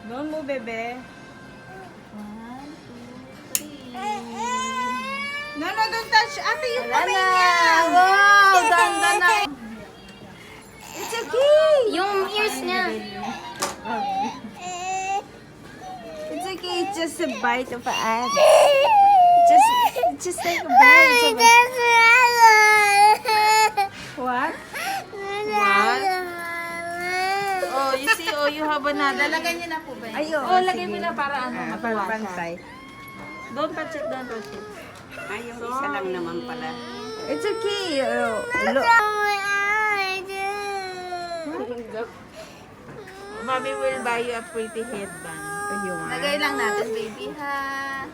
Don't move, bebe. 1, 2, 3. No, don't touch. Ate, yung Wala kamay na. niya. Wow, ganda na. It's okay. Yung ears niya. It's okay. It's just a bite of an ant. Just like a bite of an What? What? Oh, you see, you have another. Lalagay niyo na po ba yun? Ay, oo, Oh, lagay sige. mo na para ano, Para matuwa siya. pantay. Don't touch it, don't touch it. Ay, yung isa lang naman pala. It's okay. Look. Mommy will buy you a pretty headband. Oh, you want? Lagay lang natin, baby, ha?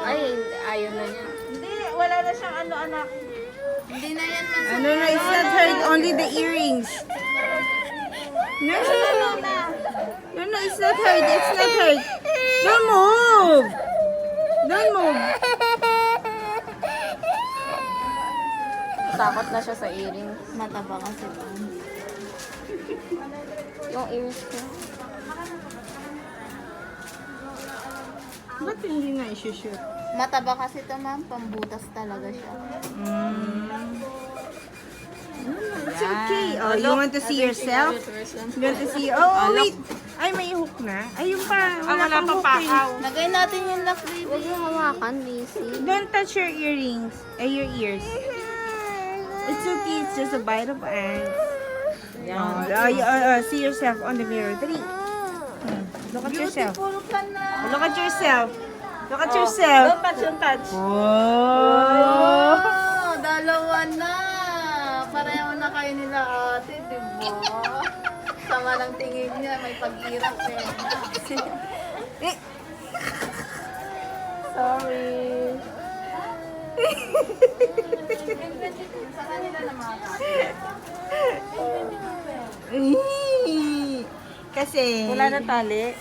Ay, ayaw na niya. Hindi, wala na siyang ano, anak. Hindi na yan man. No, it's not hurt. Only the earrings. No, it's not hurt. It's not hurt. Don't move. Don't move. Takot na siya sa earring. Mataba kasi ito. Yung ears ko. Ba't hindi na isushoot? Mataba kasi ito, ma'am. Pambutas talaga siya. It's okay. Oh, you want to see yourself? You want to see? Oh, wait. Ay, may hook na. Ayun pa. Wala pang hook eh. Lagay natin yung lock, baby. Huwag yung hawakan, Lizzy. Don't touch your earrings. Your ears. It's okay. It's just a bite of ants. See yourself on the mirror. Dali. Look at yourself. Beautiful ka na. Look at yourself. Look at yourself. Don't touch. Whoa. Oh, dalawa na. Pareho na kayo nila ate, di ba? Sama ng tingin niya, may pag-irap eh. Sorry. Sa kanila na mga Kasi wala na tali.